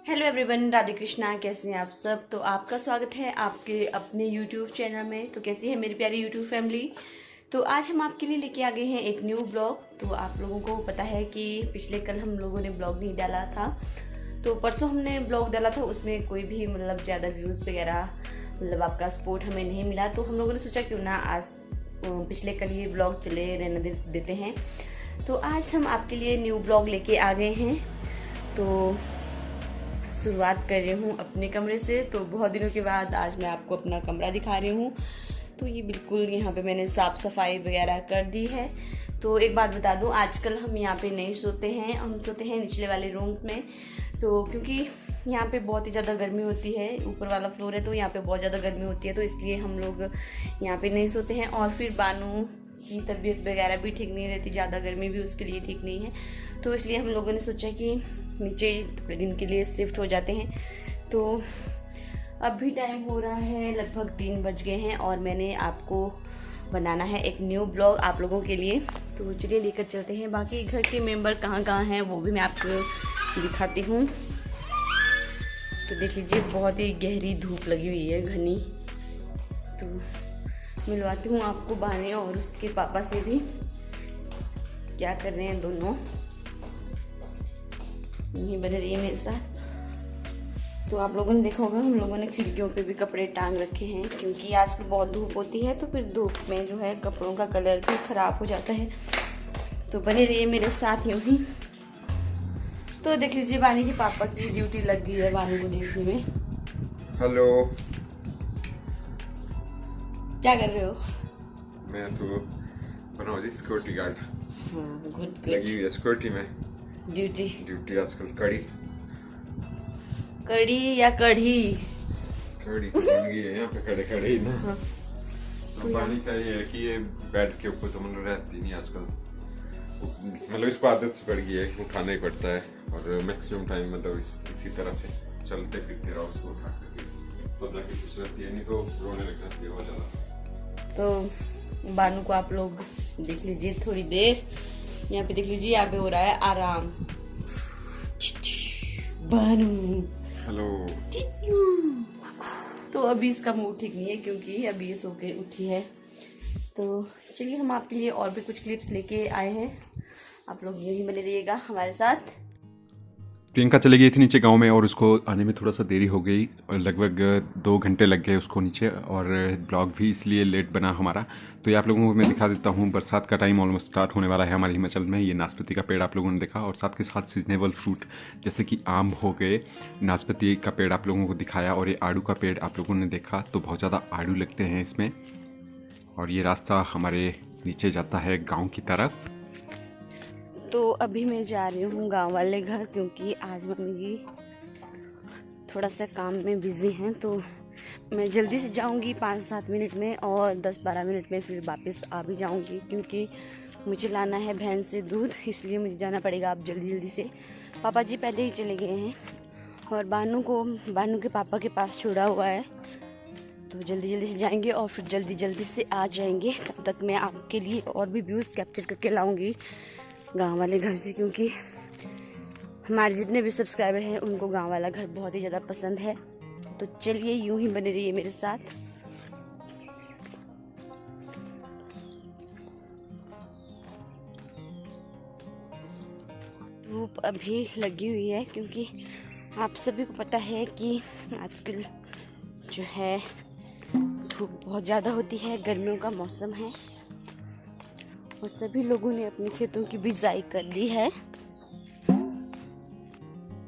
Hello everyone, Radhe Krishna. कैसे हैं आप सब? तो आपका स्वागत है आपके अपने यूट्यूब चैनल में। तो कैसी है मेरी प्यारी यूट्यूब फैमिली? तो आज हम आपके लिए लेके आ गए हैं एक न्यू ब्लॉग। तो आप लोगों को पता है कि पिछले कल हम लोगों ने ब्लॉग नहीं डाला था, तो परसों हमने ब्लॉग डाला था, उसमें कोई भी मतलब ज़्यादा व्यूज़ वगैरह मतलब आपका सपोर्ट हमें नहीं मिला। तो हम लोगों ने सोचा क्यों ना आज पिछले कल ये ब्लॉग चले रहने देते हैं। तो आज हम आपके लिए न्यू ब्लॉग लेके आ गए हैं। तो शुरुआत कर रही हूँ अपने कमरे से। तो बहुत दिनों के बाद आज मैं आपको अपना कमरा दिखा रही हूँ। तो ये बिल्कुल यहाँ पे मैंने साफ़ सफाई वगैरह कर दी है। तो एक बात बता दूँ, आजकल हम यहाँ पे नहीं सोते हैं, हम सोते हैं निचले वाले रूम में। तो क्योंकि यहाँ पे बहुत ही ज़्यादा गर्मी होती है, ऊपर वाला फ्लोर है तो यहाँ पे बहुत ज़्यादा गर्मी होती है, तो इसलिए हम लोग यहाँ पे नहीं सोते हैं। और फिर बानू की तबीयत वगैरह भी ठीक नहीं रहती, ज़्यादा गर्मी भी उसके लिए ठीक नहीं है, तो इसलिए हम लोगों ने सोचा कि नीचे थोड़े दिन के लिए शिफ्ट हो जाते हैं। तो अभी टाइम हो रहा है लगभग 3 बज गए हैं और मैंने आपको बनाना है एक न्यू ब्लॉग आप लोगों के लिए। तो चलिए लेकर चलते हैं। बाकी घर के मेंबर कहाँ कहाँ हैं वो भी मैं आपको दिखाती हूँ। तो देख लीजिए, बहुत ही गहरी धूप लगी हुई है, घनी। तो मिलवाती हूँ आपको बाने और उसके पापा से भी, क्या कर रहे हैं दोनों, यहीं बने रहिए मेरे साथ। तो आप लोगों ने देखा होगा हम लोगों ने खिड़कियों पे भी कपड़े टांग रखे हैं, क्योंकि आजकल बहुत धूप होती है, तो फिर धूप में जो है कपड़ों का कलर भी ख़राब हो जाता है। तो बने रहिए मेरे साथ यूँ ही। तो देख लीजिए, बानी के पापा की ड्यूटी लग गई है बानी को देखने में। हेलो, क्या कर रहे हो? मैं तो बनाओ जी सिक्योरिटी गार्ड। हाँ, गुड लगी हुई है सिक्योरिटी में ड्यूटी आजकल। कड़ी या कढ़ी तो बन गई है यहाँ पे खड़े खड़े ही ना। हाँ। तो पानी का ये है कि ये बेड के ऊपर तो मतलब रहती नहीं आजकल, मतलब इसको आदत से पड़ गई है, उठाना ही पड़ता है। और मैक्सिमम टाइम मतलब इसी तरह से चलते फिरते रहो, उसको उठा करके पता कि खुश रहती है, नहीं तो रोने लग जाती है बहुत ज़्यादा। तो बानू को आप लोग देख लीजिए थोड़ी देर, यहाँ पे देख लीजिए, यहाँ पे हो रहा है आराम। बानू हेलो। तो अभी इसका मूड ठीक नहीं है, क्योंकि अभी ये सो के उठी है। तो चलिए हम आपके लिए और भी कुछ क्लिप्स लेके आए हैं, आप लोग यहीं बने रहिएगा हमारे साथ। प्रियंका चली गई थी नीचे गांव में और उसको आने में थोड़ा सा देरी हो गई, और लगभग 2 घंटे लग गए उसको नीचे, और ब्लॉग भी इसलिए लेट बना हमारा। तो ये आप लोगों को मैं दिखा देता हूँ। बरसात का टाइम ऑलमोस्ट स्टार्ट होने वाला है हमारे हिमाचल में। ये नाशपाती का पेड़ आप लोगों ने देखा, और साथ के साथ सीजनेबल फ्रूट जैसे कि आम हो गए, नाशपाती का पेड़ आप लोगों को दिखाया, और ये आड़ू का पेड़ आप लोगों ने देखा। तो बहुत ज़्यादा आड़ू लगते हैं इसमें। और ये रास्ता हमारे नीचे जाता है गाँव की तरफ। तो अभी मैं जा रही हूँ गांव वाले घर, क्योंकि आज मम्मी जी थोड़ा सा काम में बिज़ी हैं। तो मैं जल्दी से जाऊँगी 5-7 मिनट में, और 10-12 मिनट में फिर वापस आ भी जाऊँगी, क्योंकि मुझे लाना है भैंस से दूध, इसलिए मुझे जाना पड़ेगा अब जल्दी से। पापा जी पहले ही चले गए हैं, और बानू के पापा के पास छोड़ा हुआ है। तो जल्दी से जाएंगे और फिर जल्दी से आ जाएंगे। तब तक मैं आपके लिए और भी व्यूज़ कैप्चर करके लाऊँगी गांव वाले घर से, क्योंकि हमारे जितने भी सब्सक्राइबर हैं उनको गांव वाला घर बहुत ही ज़्यादा पसंद है। तो चलिए यूं ही बने रहिए मेरे साथ। धूप अभी लगी हुई है, क्योंकि आप सभी को पता है कि आजकल जो है धूप बहुत ज़्यादा होती है, गर्मियों का मौसम है, और सभी लोगों ने अपने खेतों की बिजाई कर दी है।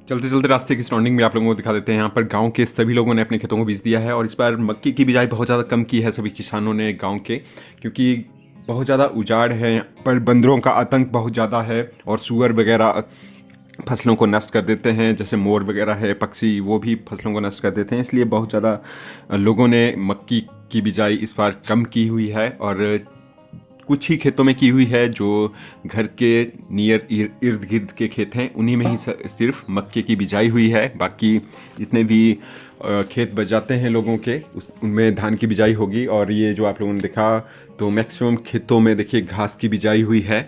चलते चलते रास्ते की सराउंडिंग में आप लोगों को दिखा देते हैं। यहाँ पर गांव के सभी लोगों ने अपने खेतों को बीज दिया है, और इस बार मक्की की बिजाई बहुत ज़्यादा कम की है सभी किसानों ने गांव के, क्योंकि बहुत ज़्यादा उजाड़ है यहाँ पर, बंदरों का आतंक बहुत ज़्यादा है, और सुअर वगैरह फसलों को नष्ट कर देते हैं, जैसे मोर वगैरह है पक्षी, वो भी फसलों को नष्ट कर देते हैं। इसलिए बहुत ज़्यादा लोगों ने मक्की की बिजाई इस बार कम की हुई है, और कुछ ही खेतों में की हुई है जो घर के नियर इर्द गिर्द के खेत हैं, उन्हीं में ही सिर्फ मक्के की बिजाई हुई है। बाकी जितने भी खेत बच जाते हैं लोगों के, उनमें धान की बिजाई होगी। और ये जो आप लोगों ने देखा, तो मैक्सिमम खेतों में देखिए घास की बिजाई हुई है।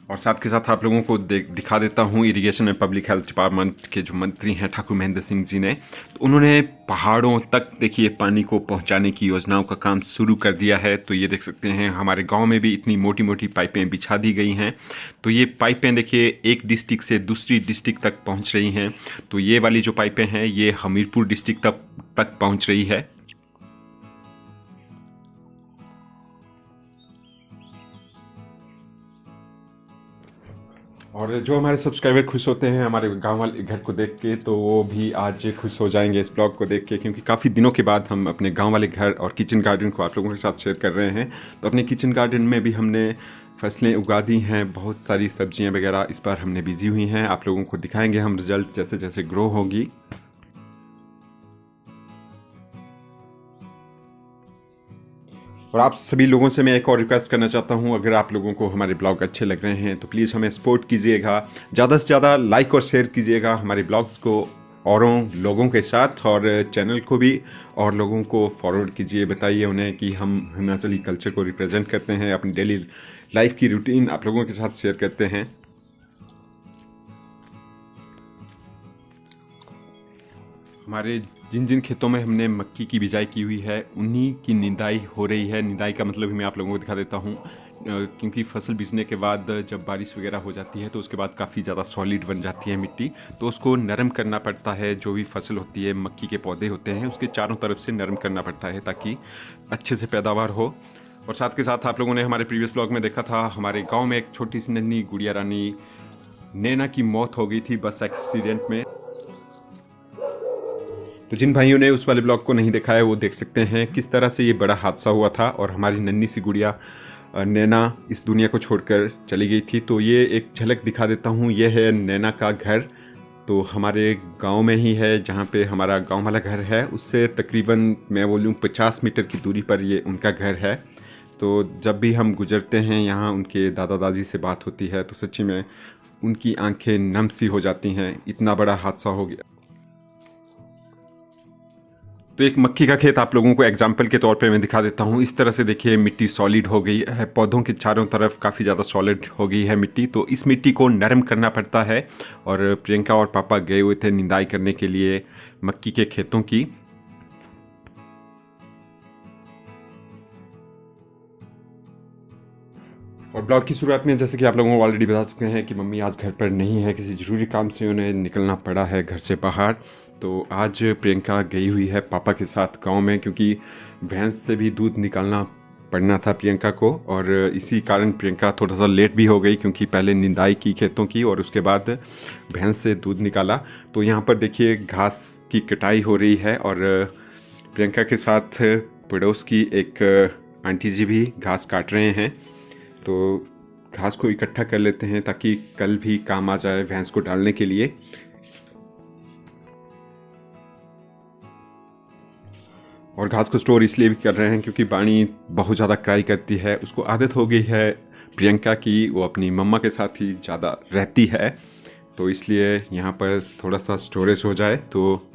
और साथ के साथ आप लोगों को दिखा देता हूँ irrigation and public health department के जो मंत्री हैं ठाकुर महेंद्र सिंह जी ने, तो उन्होंने पहाड़ों तक देखिए पानी को पहुँचाने की योजनाओं का काम शुरू कर दिया है। तो ये देख सकते हैं हमारे गांव में भी इतनी मोटी मोटी पाइपें बिछा दी गई हैं। तो ये पाइपें देखिए एक डिस्ट्रिक्ट से दूसरी डिस्ट्रिक्ट तक पहुँच रही हैं। तो ये वाली जो पाइपें हैं ये हमीरपुर डिस्ट्रिक्ट तक पहुँच रही है। और जो हमारे सब्सक्राइबर खुश होते हैं हमारे गांव वाले घर को देख के, तो वो भी आज खुश हो जाएंगे इस ब्लॉग को देख के, क्योंकि काफ़ी दिनों के बाद हम अपने गांव वाले घर और किचन गार्डन को आप लोगों के साथ शेयर कर रहे हैं। तो अपने किचन गार्डन में भी हमने फसलें उगा दी हैं, बहुत सारी सब्जियां वगैरह इस बार हमने बीजी हुई हैं। आप लोगों को दिखाएंगे हम रिजल्ट जैसे जैसे ग्रो होगी। और आप सभी लोगों से मैं एक और रिक्वेस्ट करना चाहता हूं, अगर आप लोगों को हमारे ब्लॉग अच्छे लग रहे हैं तो प्लीज़ हमें सपोर्ट कीजिएगा, ज़्यादा से ज़्यादा लाइक और शेयर कीजिएगा हमारे ब्लॉग्स को औरों लोगों के साथ, और चैनल को भी और लोगों को फॉरवर्ड कीजिए, बताइए उन्हें कि हम हिमाचली कल्चर को रिप्रेजेंट करते हैं, अपनी डेली लाइफ की रूटीन आप लोगों के साथ शेयर करते हैं। हमारे जिन जिन खेतों में हमने मक्की की बिजाई की हुई है उन्हीं की निदाई हो रही है। निदाई का मतलब मैं आप लोगों को दिखा देता हूँ, क्योंकि फसल बीजने के बाद जब बारिश वगैरह हो जाती है तो उसके बाद काफ़ी ज़्यादा सॉलिड बन जाती है मिट्टी, तो उसको नरम करना पड़ता है। जो भी फसल होती है, मक्की के पौधे होते हैं, उसके चारों तरफ से नरम करना पड़ता है ताकि अच्छे से पैदावार हो। और साथ के साथ आप लोगों ने हमारे प्रीवियस ब्लॉग में देखा था, हमारे गाँव में एक छोटी सी नन्ही गुड़िया रानी नैना की मौत हो गई थी बस एक्सीडेंट में। तो जिन भाइयों ने उस वाले ब्लॉग को नहीं देखा है वो देख सकते हैं किस तरह से ये बड़ा हादसा हुआ था और हमारी नन्ही सी गुड़िया नैना इस दुनिया को छोड़कर चली गई थी। तो ये एक झलक दिखा देता हूँ, ये है नैना का घर। तो हमारे गांव में ही है जहाँ पे हमारा गांव वाला घर है, उससे तकरीबन मैं बोलूँ 50 मीटर की दूरी पर ये उनका घर है। तो जब भी हम गुजरते हैं यहाँ उनके दादा दादी से बात होती है तो सच्ची में उनकी आंखें नम सी हो जाती हैं, इतना बड़ा हादसा हो गया। तो एक मक्की का खेत आप लोगों को एग्जाम्पल के तौर पे मैं दिखा देता हूँ। इस तरह से देखिए मिट्टी सॉलिड हो गई है, पौधों के चारों तरफ काफ़ी ज़्यादा सॉलिड हो गई है मिट्टी। तो इस मिट्टी को नरम करना पड़ता है। और प्रियंका और पापा गए हुए थे निदाई करने के लिए मक्की के खेतों की। और ब्लॉग की शुरुआत में जैसे कि आप लोगों को ऑलरेडी बता चुके हैं कि मम्मी आज घर पर नहीं है, किसी ज़रूरी काम से उन्हें निकलना पड़ा है घर से बाहर। तो आज प्रियंका गई हुई है पापा के साथ गांव में, क्योंकि भैंस से भी दूध निकालना पड़ना था प्रियंका को। और इसी कारण प्रियंका थोड़ा सा लेट भी हो गई, क्योंकि पहले निदाई की खेतों की और उसके बाद भैंस से दूध निकाला। तो यहाँ पर देखिए घास की कटाई हो रही है और प्रियंका के साथ पड़ोस की एक आंटी जी भी घास काट रहे हैं। तो घास को इकट्ठा कर लेते हैं ताकि कल भी काम आ जाए भैंस को डालने के लिए। और घास को स्टोर इसलिए भी कर रहे हैं क्योंकि बाणी बहुत ज़्यादा क्राई करती है, उसको आदत हो गई है प्रियंका की, वो अपनी मम्मा के साथ ही ज़्यादा रहती है। तो इसलिए यहाँ पर थोड़ा सा स्टोरेज हो जाए, तो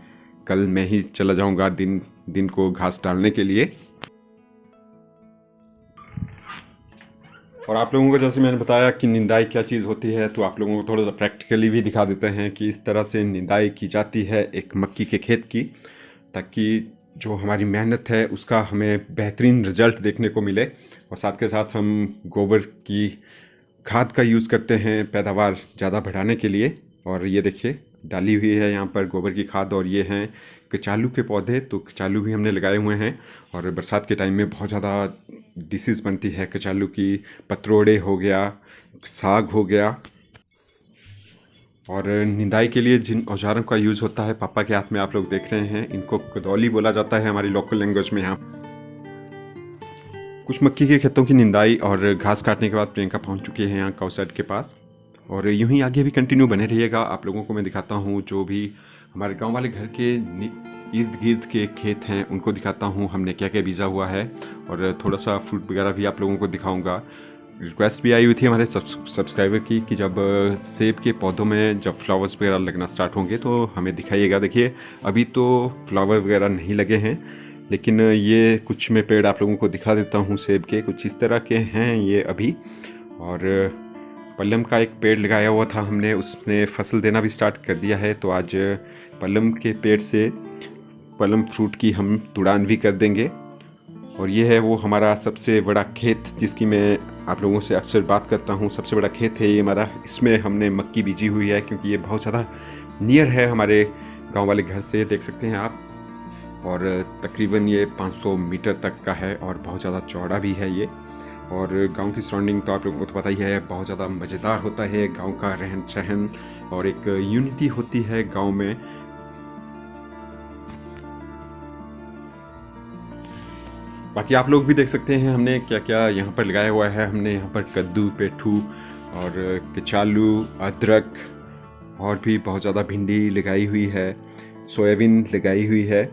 कल मैं ही चला जाऊँगा दिन को घास डालने के लिए। और आप लोगों को जैसे मैंने बताया कि निदाई क्या चीज़ होती है, तो आप लोगों को थोड़ा सा प्रैक्टिकली भी दिखा देते हैं कि इस तरह से निदाई की जाती है एक मक्की के खेत की, ताकि जो हमारी मेहनत है उसका हमें बेहतरीन रिजल्ट देखने को मिले। और साथ के साथ हम गोबर की खाद का यूज़ करते हैं पैदावार ज़्यादा बढ़ाने के लिए। और ये देखिए डाली हुई है यहाँ पर गोबर की खाद। और ये हैं कचालू के पौधे, तो कचालू भी हमने लगाए हुए हैं। और बरसात के टाइम में बहुत ज़्यादा डिसीज़ बनती है कचालू की, पतरोड़े हो गया, साग हो गया। और निदाई के लिए जिन औजारों का यूज़ होता है पापा के हाथ में आप लोग देख रहे हैं, इनको कदौली बोला जाता है हमारी लोकल लैंग्वेज में। यहाँ कुछ मक्की के खेतों की निदाई और घास काटने के बाद प्रियंका पहुँच चुकी है यहाँ काउसेट के पास। और यूं ही आगे भी कंटिन्यू बने रहिएगा। आप लोगों को मैं दिखाता हूँ जो भी हमारे गांव वाले घर के इर्द गिर्द के खेत हैं उनको दिखाता हूँ हमने क्या क्या बीजा हुआ है। और थोड़ा सा फ्रूट वगैरह भी आप लोगों को दिखाऊंगा। रिक्वेस्ट भी आई हुई थी हमारे सब्सक्राइबर की कि जब सेब के पौधों में जब फ्लावर्स वगैरह लगना स्टार्ट होंगे तो हमें दिखाइएगा। देखिए अभी तो फ्लावर वगैरह नहीं लगे हैं, लेकिन ये कुछ मैं पेड़ आप लोगों को दिखा देता हूँ सेब के। कुछ इस तरह के हैं ये अभी। और पल्लम का एक पेड़ लगाया हुआ था हमने, उसने फसल देना भी स्टार्ट कर दिया है। तो आज पल्लम के पेड़ से पल्लम फ्रूट की हम तुड़ान भी कर देंगे। और ये है वो हमारा सबसे बड़ा खेत जिसकी मैं आप लोगों से अक्सर बात करता हूँ। सबसे बड़ा खेत है ये हमारा, इसमें हमने मक्की बीजी हुई है क्योंकि ये बहुत ज़्यादा नियर है हमारे गांव वाले घर से, देख सकते हैं आप। और तकरीबन ये 500 मीटर तक का है और बहुत ज़्यादा चौड़ा भी है ये। और गांव की सराउंडिंग तो आप लोगों को तो पता ही है, बहुत ज़्यादा मज़ेदार होता है गांव का रहन सहन, और एक यूनिटी होती है गांव में। बाकी आप लोग भी देख सकते हैं हमने क्या क्या यहाँ पर लगाया हुआ है। हमने यहाँ पर कद्दू, पेठू और कचालू, अदरक और भी बहुत ज़्यादा भिंडी लगाई हुई है, सोयाबीन लगाई हुई है।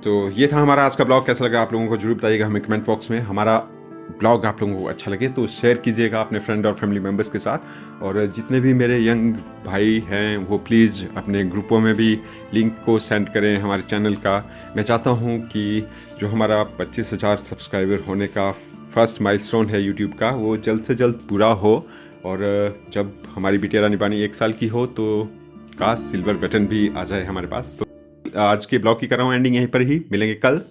तो ये था हमारा आज का ब्लॉग। कैसा लगा आप लोगों को जरूर बताइएगा हमें कमेंट बॉक्स में। हमारा ब्लॉग आप लोगों को अच्छा लगे तो शेयर कीजिएगा अपने फ्रेंड और फैमिली मेम्बर्स के साथ। और जितने भी मेरे यंग भाई हैं वो प्लीज़ अपने ग्रुपों में भी लिंक को सेंड करें हमारे चैनल का। मैं चाहता हूँ कि जो हमारा 25,000 सब्सक्राइबर होने का फर्स्ट माइलस्टोन है यूट्यूब का, वो जल्द से जल्द पूरा हो। और जब हमारी बिटिया रानी बानी 1 साल की हो तो काश सिल्वर बटन भी आ जाए हमारे पास। तो आज के ब्लॉग की कर रहा हूँ एंडिंग यहीं पर ही। मिलेंगे कल।